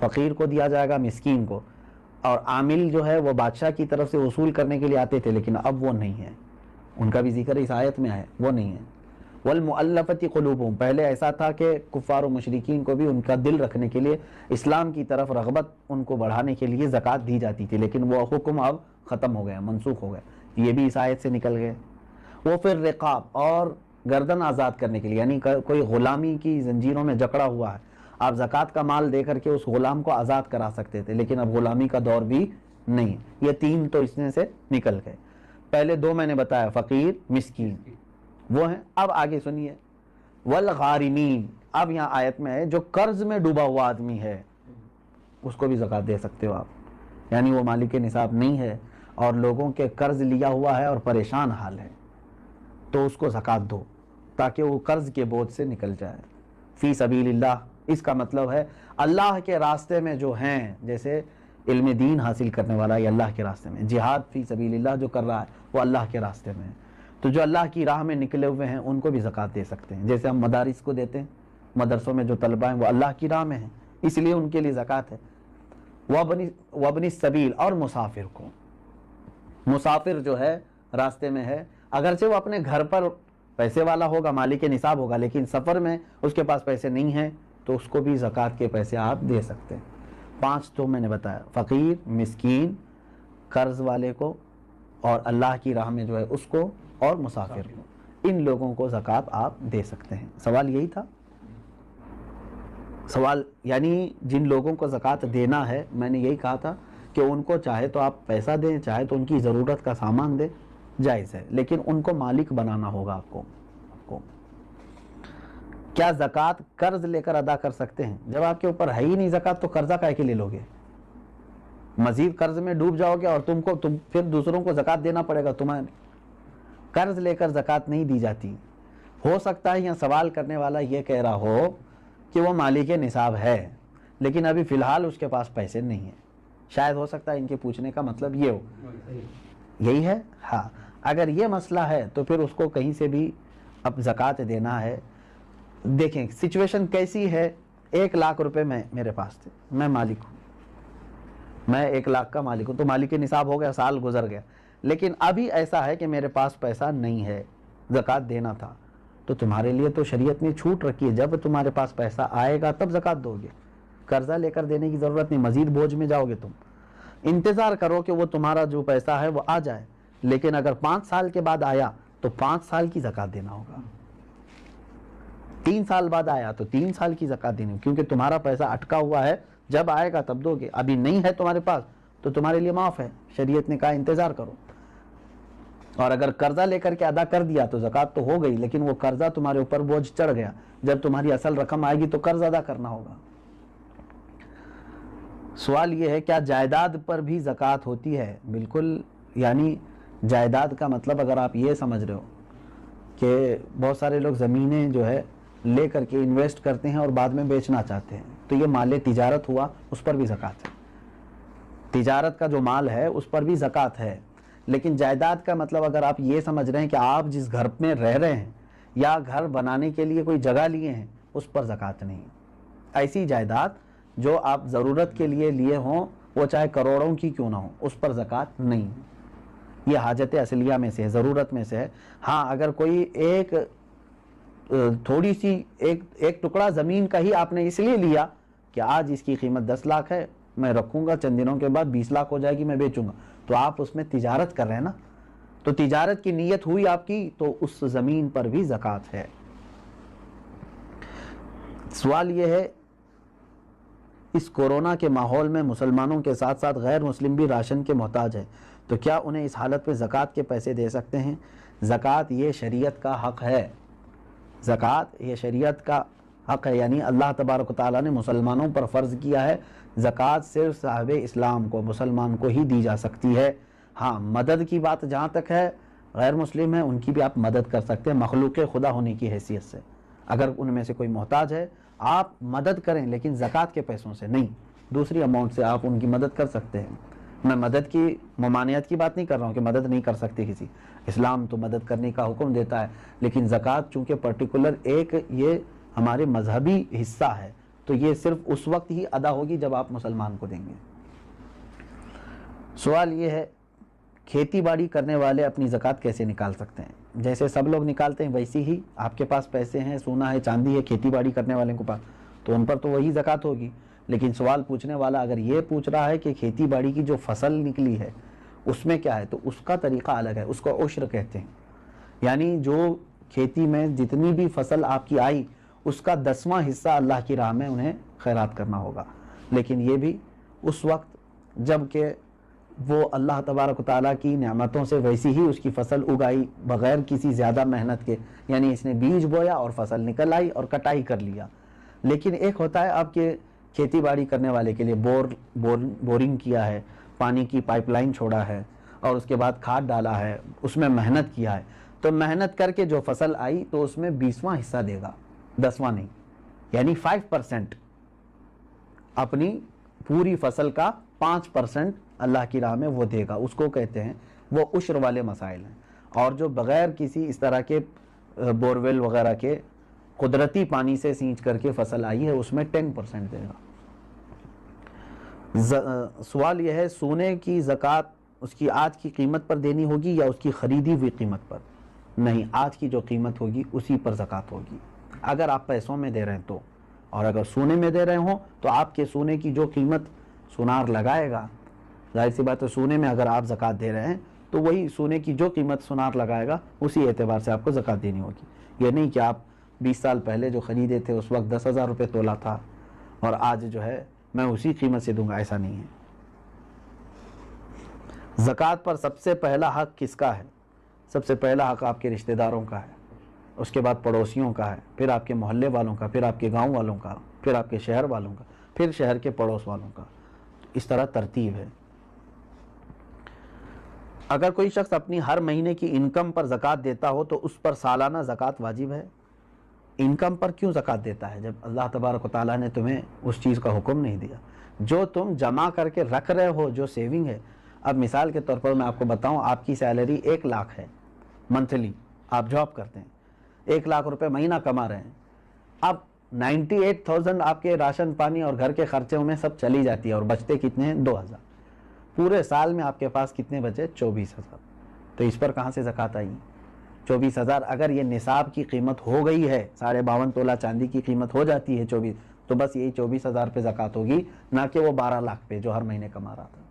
فقیر کو دیا جائے گا، مسکین کو. اور عامل جو ہے وہ بادشاہ کی طرف سے وصول کرنے کے لیے آتے تھے، لیکن اب وہ نہیں ہے، ان کا بھی ذکر اس آیت میں ہے، وہ نہیں ہے. والمؤلفۃ قلوبہم، پہلے ایسا تھا کہ کفار و مشرکین کو بھی ان کا دل رکھنے کے لیے، اسلام کی طرف رغبت ان کو بڑھانے کے لیے زکوٰۃ دی جاتی تھی، لیکن وہ حکم اب ختم ہو گیا، منسوخ ہو گیا، یہ بھی اس آیت سے نکل گئے. وہ پھر رقاب، اور گردن آزاد کرنے کے لیے، یعنی کوئی غلامی کی زنجیروں میں جکڑا ہوا ہے، آپ زکوٰۃ کا مال دے کر کے اس غلام کو آزاد کرا سکتے تھے، لیکن اب غلامی کا دور بھی نہیں. یہ تین تو اس میں سے نکل گئے. پہلے دو میں نے بتایا، فقیر، مسکین، وہ ہیں. اب آگے سنیے، والغارمین، اب یہاں آیت میں ہے جو قرض میں ڈوبا ہوا آدمی ہے اس کو بھی زکوٰۃ دے سکتے ہو آپ. یعنی وہ مالک نصاب نہیں ہے اور لوگوں کے قرض لیا ہوا ہے اور پریشان حال ہے، تو اس کو زکوٰۃ دو تاکہ وہ قرض کے بوجھ سے نکل جائے. فی سبیل اللہ، اس کا مطلب ہے اللہ کے راستے میں جو ہیں، جیسے علم دین حاصل کرنے والا یہ اللہ کے راستے میں، جہاد فی سبیل اللہ جو کر رہا ہے وہ اللہ کے راستے میں ہے، تو جو اللہ کی راہ میں نکلے ہوئے ہیں ان کو بھی زکوٰۃ دے سکتے ہیں. جیسے ہم مدارس کو دیتے ہیں، مدرسوں میں جو طلبہ ہیں وہ اللہ کی راہ میں ہیں، اس لیے ان کے لیے زکوٰۃ ہے. وابن السبیل، اور مسافر کو، مسافر جو ہے راستے میں ہے، اگرچہ وہ اپنے گھر پر پیسے والا ہوگا، مالک نصاب ہوگا، لیکن سفر میں اس کے پاس پیسے نہیں ہیں تو اس کو بھی زکوٰۃ کے پیسے آپ دے سکتے ہیں. 5 تو میں نے بتایا، فقیر، مسکین، قرض والے کو، اور اللہ کی راہ میں جو ہے اس کو، اور مسافر کو، ان لوگوں کو زکوٰۃ آپ دے سکتے ہیں. سوال یہی تھا. سوال یعنی جن لوگوں کو زکوٰۃ دینا ہے، میں نے یہی کہا تھا کہ ان کو چاہے تو آپ پیسہ دیں، چاہے تو ان کی ضرورت کا سامان دیں، جائز ہے، لیکن ان کو مالک بنانا ہوگا آپ کو. کیا زکوٰۃ قرض لے کر ادا کر سکتے ہیں؟ جب آپ کے اوپر ہے ہی نہیں زکوٰۃ تو قرضہ کائے کے لے لوگے؟ مزید قرض میں ڈوب جاؤ گے اور تم پھر دوسروں کو زکوٰۃ دینا پڑے گا تمہیں. قرض لے کر زکوٰۃ نہیں دی جاتی. ہو سکتا ہے یہاں سوال کرنے والا یہ کہہ رہا ہو کہ وہ مالک نصاب ہے لیکن ابھی فی الحال اس کے پاس پیسے نہیں ہیں. شاید ہو سکتا ہے ان کے پوچھنے کا مطلب یہ ہو. یہی ہے؟ ہاں. اگر یہ مسئلہ ہے تو پھر اس کو کہیں سے بھی اب زکوٰۃ دینا ہے. دیکھیں سچویشن کیسی ہے. 1 لاکھ روپے میرے پاس تھے، میں مالک ہوں، میں 1 لاکھ کا مالک ہوں، تو مالک نصاب ہو گیا، سال گزر گیا، لیکن ابھی ایسا ہے کہ میرے پاس پیسہ نہیں ہے، زکوٰۃ دینا تھا. تو تمہارے لیے تو شریعت نے چھوٹ رکھی ہے، جب تمہارے پاس پیسہ آئے گا تب زکوٰۃ دو گے. قرضہ لے کر دینے کی ضرورت نہیں، مزید بوجھ میں جاؤ گے تم. انتظار کرو کہ وہ تمہارا جو پیسہ ہے وہ آ جائے، لیکن اگر 5 سال کے بعد آیا تو 5 سال کی زکوٰۃ دینا ہوگا. 3 سال بعد آیا تو 3 سال کی زکوٰۃ دینی، کیونکہ تمہارا پیسہ اٹکا ہوا ہے، جب آئے گا تب دو گے. ابھی نہیں ہے تمہارے پاس تو تمہارے لیے معاف ہے، شریعت نے کہا انتظار کرو. اور اگر قرضہ لے کر کے ادا کر دیا تو زکوٰۃ تو ہو گئی، لیکن وہ قرضہ تمہارے اوپر بوجھ چڑھ گیا. جب تمہاری اصل رقم آئے گی تو قرض ادا کرنا ہوگا. سوال یہ ہے کیا جائیداد پر بھی زکوٰۃ ہوتی ہے؟ بالکل. یعنی جائیداد کا مطلب اگر آپ یہ سمجھ رہے ہو کہ بہت سارے لوگ زمینیں جو ہے لے کر کے انویسٹ کرتے ہیں اور بعد میں بیچنا چاہتے ہیں، تو یہ مال تجارت ہوا، اس پر بھی زکوٰۃ ہے. تجارت کا جو مال ہے اس پر بھی زکوٰۃ ہے. لیکن جائیداد کا مطلب اگر آپ یہ سمجھ رہے ہیں کہ آپ جس گھر میں رہ رہے ہیں یا گھر بنانے کے لیے کوئی جگہ لیے ہیں، اس پر زکوٰۃ نہیں. ایسی جائیداد جو آپ ضرورت کے لیے لیے ہوں، وہ چاہے کروڑوں کی کیوں نہ ہو، اس پر زکوٰۃ نہیں. یہ حاجت اصلیہ میں سے ہے، ضرورت میں سے ہے. ہاں اگر کوئی ایک تھوڑی سی ایک ٹکڑا زمین کا ہی آپ نے اس لیے لیا کہ آج اس کی قیمت 10 لاکھ ہے، میں رکھوں گا، چند دنوں کے بعد 20 لاکھ ہو جائے گی، میں بیچوں گا، تو آپ اس میں تجارت کر رہے ہیں نا. تو تجارت کی نیت ہوئی آپ کی تو اس زمین پر بھی زکوٰۃ ہے. سوال یہ ہے اس کورونا کے ماحول میں مسلمانوں کے ساتھ ساتھ غیر مسلم بھی راشن کے محتاج ہیں، تو کیا انہیں اس حالت میں زکوٰۃ کے پیسے دے سکتے ہیں؟ زکوٰۃ یہ شریعت کا حق ہے. زکوٰۃ یہ شریعت کا حق ہے، یعنی اللہ تبارک و تعالیٰ نے مسلمانوں پر فرض کیا ہے. زکوٰۃ صرف صاحب اسلام کو، مسلمان کو ہی دی جا سکتی ہے. ہاں مدد کی بات جہاں تک ہے، غیر مسلم ہیں ان کی بھی آپ مدد کر سکتے ہیں مخلوق خدا ہونے کی حیثیت سے. اگر ان میں سے کوئی محتاج ہے آپ مدد کریں، لیکن زکوٰۃ کے پیسوں سے نہیں، دوسری اماؤنٹ سے آپ ان کی مدد کر سکتے ہیں. میں مدد کی ممانعت کی بات نہیں کر رہا ہوں کہ مدد نہیں کر سکتے کسی، اسلام تو مدد کرنے کا حکم دیتا ہے، لیکن زکوٰۃ چونکہ پرٹیکولر ایک یہ ہمارے مذہبی حصہ ہے تو یہ صرف اس وقت ہی ادا ہوگی جب آپ مسلمان کو دیں گے۔ سوال یہ ہے کھیتی باڑی کرنے والے اپنی زکوٰۃ کیسے نکال سکتے ہیں؟ جیسے سب لوگ نکالتے ہیں ویسی ہی آپ کے پاس پیسے ہیں، سونا ہے، چاندی ہے، کھیتی باڑی کرنے والے کے پاس، تو ان پر تو وہی زکوٰۃ ہوگی۔ لیکن سوال پوچھنے والا اگر یہ پوچھ رہا ہے کہ کھیتی باڑی کی جو فصل نکلی ہے اس میں کیا ہے، تو اس کا طریقہ الگ ہے، اس کو عشر کہتے ہیں۔ یعنی جو کھیتی میں جتنی بھی فصل آپ کی آئی اس کا 10واں حصہ اللہ کی راہ میں انہیں خیرات کرنا ہوگا، لیکن یہ بھی اس وقت جب کہ وہ اللہ تبارک و تعالیٰ کی نعمتوں سے ویسی ہی اس کی فصل اگائی بغیر کسی زیادہ محنت کے، یعنی اس نے بیج بویا اور فصل نکل آئی اور کٹائی کر لیا۔ لیکن ایک ہوتا ہے آپ کے کھیتی باڑی کرنے والے کے لیے بورنگ کیا ہے، پانی کی پائپ لائن چھوڑا ہے اور اس کے بعد کھاد ڈالا ہے، اس میں محنت کیا ہے، تو محنت کر کے جو فصل آئی تو اس میں 20واں حصہ دے گا، 10واں نہیں، یعنی 5% اپنی پوری فصل کا 5% اللہ کی راہ میں وہ دے گا، اس کو کہتے ہیں، وہ عشر والے مسائل ہیں۔ اور جو بغیر کسی اس طرح کے بورویل وغیرہ کے قدرتی پانی سے سینچ کر کے فصل آئی ہے اس میں 10% دے گا۔ سوال یہ ہے سونے کی زکوٰۃ اس کی آج کی قیمت پر دینی ہوگی یا اس کی خریدی ہوئی قیمت پر؟ نہیں، آج کی جو قیمت ہوگی اسی پر زکوٰۃ ہوگی، اگر آپ پیسوں میں دے رہے ہیں تو۔ اور اگر سونے میں دے رہے ہوں تو آپ کے سونے کی جو قیمت سونار لگائے گا، ظاہر سی بات ہے سونے میں اگر آپ زکوٰۃ دے رہے ہیں تو وہی سونے کی جو قیمت سونار لگائے گا اسی اعتبار سے آپ کو زکوٰۃ دینی ہوگی۔ یہ نہیں کہ آپ 20 سال پہلے جو خریدے تھے اس وقت 10,000 روپے تولہ تھا اور آج جو ہے میں اسی قیمت سے دوں گا، ایسا نہیں ہے۔ زکوٰۃ پر سب سے پہلا حق کس کا ہے؟ سب سے پہلا حق آپ کے رشتہ داروں کا ہے، اس کے بعد پڑوسیوں کا ہے، پھر آپ کے محلے والوں کا، پھر آپ کے گاؤں والوں کا، پھر آپ کے شہر والوں کا، پھر شہر کے پڑوس والوں کا، اس طرح ترتیب ہے۔ اگر کوئی شخص اپنی ہر مہینے کی انکم پر زکوٰۃ دیتا ہو تو اس پر سالانہ زکوٰۃ واجب ہے؟ انکم پر کیوں زکوٰۃ دیتا ہے جب اللہ تبارک و تعالیٰ نے تمہیں اس چیز کا حکم نہیں دیا؟ جو تم جمع کر کے رکھ رہے ہو، جو سیونگ ہے، اب مثال کے طور پر میں آپ کو بتاؤں، آپ کی سیلری 1 لاکھ ہے منتھلی، آپ جاب کرتے ہیں، 1 لاکھ روپے مہینہ کما رہے ہیں، اب 98,000 آپ کے راشن پانی اور گھر کے خرچوں میں سب چلی جاتی ہے اور بچتے کتنے ہیں؟ 2,000۔ پورے سال میں آپ کے پاس کتنے بچے؟ 24,000۔ تو اس پر کہاں سے زکوٰۃ آئی؟ 24,000 اگر یہ نصاب کی قیمت ہو گئی ہے، 52.5 تولہ چاندی کی قیمت ہو جاتی ہے 24، تو بس یہی 24,000 پہ زکوٰۃ ہوگی، نہ کہ وہ 12 لاکھ پہ جو ہر مہینے کما رہا تھا۔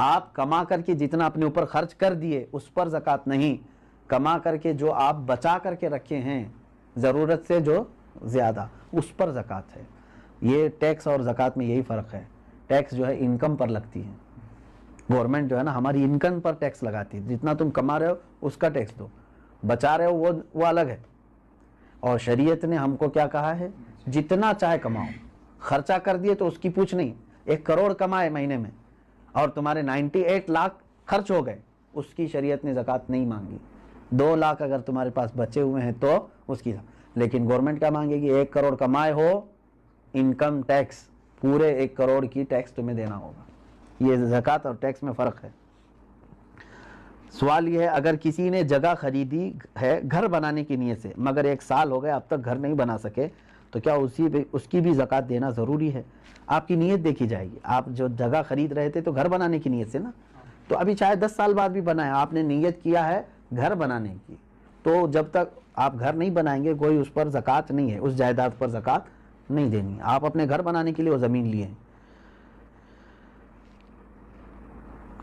آپ کما کر کے جتنا اپنے اوپر خرچ کر دیے اس پر زکوٰۃ نہیں، کما کر کے جو آپ بچا کر کے رکھے ہیں ضرورت سے جو زیادہ، اس پر زکوٰۃ ہے۔ یہ ٹیکس اور زکوٰۃ میں یہی فرق ہے، ٹیکس جو ہے انکم پر لگتی ہے، گورنمنٹ جو ہے نا ہماری انکم پر ٹیکس لگاتی ہے، جتنا تم کما رہے ہو اس کا ٹیکس دو، بچا رہے ہو وہ الگ ہے۔ اور شریعت نے ہم کو کیا کہا ہے؟ جتنا چاہے کماؤ، خرچہ کر دیے تو اس کی پوچھ نہیں۔ 1 کروڑ کمائے مہینے میں اور تمہارے 98 لاکھ خرچ ہو گئے، اس کی شریعت نے زکوٰۃ نہیں مانگی۔ 2 لاکھ اگر تمہارے پاس بچے ہوئے ہیں تو اس کی، لیکن گورنمنٹ کیا مانگے گی؟ 1 کروڑ کمائے ہو، انکم ٹیکس پورے 1 کروڑ کی ٹیکس تمہیں دینا ہوگا۔ یہ زکوٰۃ اور ٹیکس میں فرق ہے۔ سوال یہ ہے اگر کسی نے جگہ خریدی ہے گھر بنانے کی نیت سے مگر 1 سال ہو گئے اب تک گھر نہیں بنا سکے تو کیا اس کی بھی زکوٰۃ دینا ضروری ہے؟ آپ کی نیت دیکھی جائے گی۔ آپ جو جگہ خرید رہے تھے تو گھر بنانے کی نیت سے نا، تو ابھی چاہے 10 سال بعد بھی بنائیں، آپ نے نیت کیا ہے گھر بنانے کی، تو جب تک آپ گھر نہیں بنائیں گے کوئی اس پر زکوٰۃ نہیں ہے، اس جائیداد پر زکوٰۃ نہیں دینی۔ آپ اپنے گھر بنانے کے لیے وہ زمین لیے ہیں۔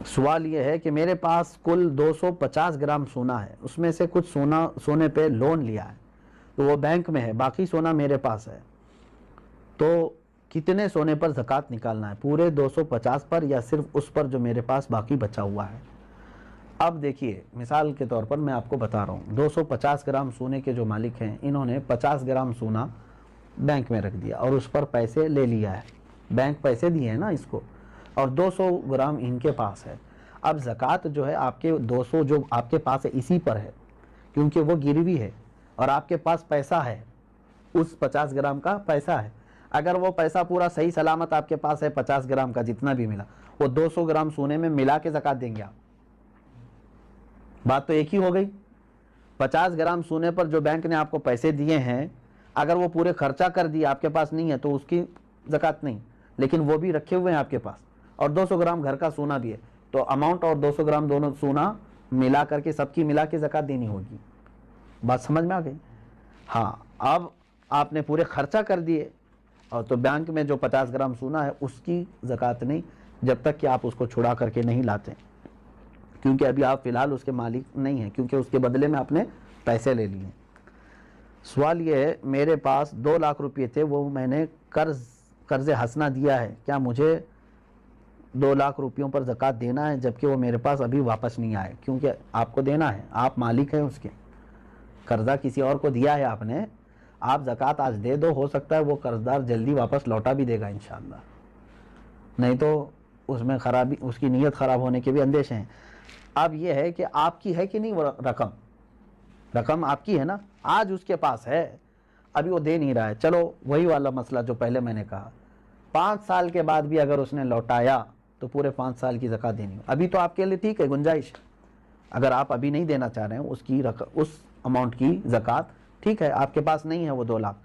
سوال یہ ہے کہ میرے پاس کل 250 گرام سونا ہے، اس میں سے کچھ سونے پہ لون لیا ہے تو وہ بینک میں ہے، باقی سونا میرے پاس ہے، تو کتنے سونے پر زکوٰۃ نکالنا ہے؟ پورے 250 پر یا صرف اس پر جو میرے پاس باقی بچا ہوا ہے؟ اب دیکھیے مثال کے طور پر میں آپ کو بتا رہا ہوں، 250 گرام سونے کے جو مالک ہیں انہوں نے 50 گرام سونا بینک میں رکھ دیا اور اس پر پیسے لے لیا ہے، بینک پیسے دیے ہیں نا اس کو، اور 200 گرام ان کے پاس ہے۔ اب زکوٰۃ جو ہے آپ کے 200 جو آپ کے پاس ہے اسی پر ہے، کیونکہ وہ گروی ہے اور آپ کے پاس پیسہ ہے، اس 50 گرام کا پیسہ ہے۔ اگر وہ پیسہ پورا صحیح سلامت آپ کے پاس ہے 50 گرام کا جتنا بھی ملا، وہ 200 گرام سونے میں ملا کے زکوٰۃ دیں گے آپ؟ بات تو ایک ہی ہو گئی۔ 50 گرام سونے پر جو بینک نے آپ کو پیسے دیے ہیں اگر وہ پورے خرچہ کر دی آپ کے پاس نہیں ہے تو اس کی زکوٰۃ نہیں، لیکن وہ بھی رکھے ہوئے ہیں آپ کے پاس، اور 200 گرام گھر کا سونا بھی ہے، تو اماؤنٹ اور 200 گرام دونوں سونا ملا کر کے سب کی ملا کے زکوٰۃ دینی ہوگی۔ بات سمجھ میں آ گئی؟ ہاں، اب آپ نے پورے خرچہ کر دیے اور تو بینک میں جو 50 گرام سونا ہے اس کی زکوٰۃ نہیں، جب تک کہ آپ اس کو چھڑا کر کے نہیں لاتے، کیونکہ ابھی آپ فی الحال اس کے مالک نہیں ہیں، کیونکہ اس کے بدلے میں آپ نے پیسے لے لیے۔ سوال یہ ہے، میرے پاس 2 لاکھ روپے تھے، وہ میں نے قرض حسنہ دیا ہے، کیا مجھے 2 لاکھ روپیوں پر زکوٰۃ دینا ہے جبکہ وہ میرے پاس ابھی واپس نہیں آئے؟ کیونکہ آپ کو دینا ہے، آپ مالک ہیں اس کے، قرضہ کسی اور کو دیا ہے آپ نے، آپ زکوٰۃ آج دے دو، ہو سکتا ہے وہ قرضدار جلدی واپس لوٹا بھی دے گا انشاءاللہ، نہیں تو اس میں خرابی، اس کی نیت خراب ہونے کے بھی اندیشے ہیں۔ اب یہ ہے کہ آپ کی ہے کہ نہیں وہ رقم آپ کی ہے نا، آج اس کے پاس ہے، ابھی وہ دے نہیں رہا ہے، چلو وہی والا مسئلہ جو پہلے میں نے کہا، 5 سال کے بعد بھی اگر اس نے لوٹایا تو پورے 5 سال کی زکوٰۃ دینی ہو۔ ابھی تو آپ کے لیے ٹھیک ہے، گنجائش، اگر آپ ابھی نہیں دینا چاہ رہے ہیں اس اماؤنٹ کی زکوٰۃ، ٹھیک ہے، آپ کے پاس نہیں ہے وہ 2 لاکھ،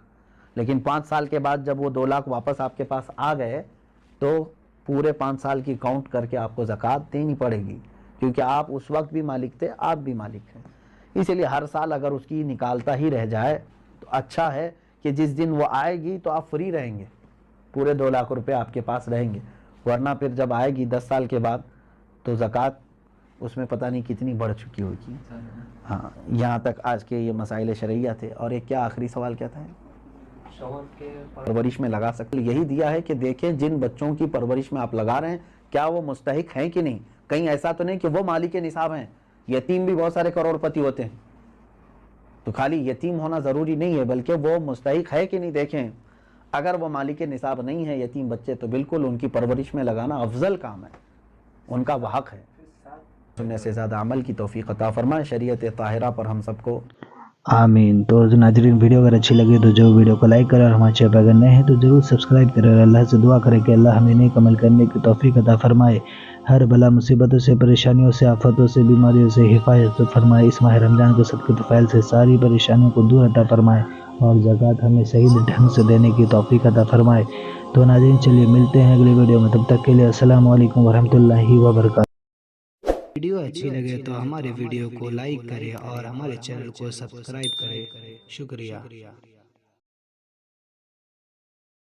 لیکن 5 سال کے بعد جب وہ 2 لاکھ واپس آپ کے پاس آ گئے تو پورے 5 سال کی کاؤنٹ کر کے آپ کو زکوٰۃ دینی پڑے گی، کیونکہ آپ اس وقت بھی مالک تھے، آپ بھی مالک ہیں۔ اسی لیے ہر سال اگر اس کی نکالتا ہی رہ جائے تو اچھا ہے کہ جس دن وہ آئے گی تو آپ فری رہیں گے، پورے 2 لاکھ روپے آپ کے پاس رہیں گے، ورنہ پھر جب آئے گی 10 سال کے بعد تو زکوٰۃ اس میں پتہ نہیں کتنی بڑھ چکی ہوگی۔ ہاں، یہاں تک آج کے یہ مسائل شرعیہ تھے۔ اور ایک کیا آخری سوال کیا تھا؟ پرورش میں لگا سکتے، یہی دیا ہے کہ دیکھیں جن بچوں کی پرورش میں آپ لگا رہے ہیں کیا وہ مستحق ہیں کہ نہیں، کہیں ایسا تو نہیں کہ وہ مالک نصاب ہیں، یتیم بھی بہت سارے کروڑ پتی ہوتے ہیں، تو خالی یتیم ہونا ضروری نہیں ہے، بلکہ وہ مستحق ہے کہ نہیں دیکھیں، اگر وہ مالک نصاب نہیں ہے یتیم بچے تو بالکل ان کی پرورش میں لگانا افضل کام ہے، ان کا وہ حق ہے۔ سننے سے زیادہ عمل کی توفیق عطا فرمائے، شریعت طاہرہ پر ہم سب کو آمین۔ تو ناظرین، ویڈیو اگر اچھی لگے تو جو ویڈیو کو لائک کرے اور ہمارے چینل پر اگر نئے ہیں تو ضرور سبسکرائب کرے، اور اللہ سے دعا کرے کہ اللہ ہمیں نیک عمل کرنے کی توفیق عطا فرمائے، ہر بلا مصیبتوں سے، پریشانیوں سے، آفتوں سے، بیماریوں سے حفاظت فرمائے، اس ماہ رمضان کے صدقے طفیل سے ساری پریشانیوں کو دور عطا فرمائے، اور زکوٰۃ ہمیں صحیح ڈھنگ سے دینے کی توفیق عطا فرمائے۔ تو ناظرین، چلیے ملتے ہیں اگلی ویڈیو میں، تب تک کے لیے السلام علیکم ورحمۃ اللہ وبرکاتہ۔ ویڈیو اچھی لگے تو ہمارے ویڈیو کو لائک کریں اور ہمارے چینل کو سبسکرائب کریں۔ شکریہ۔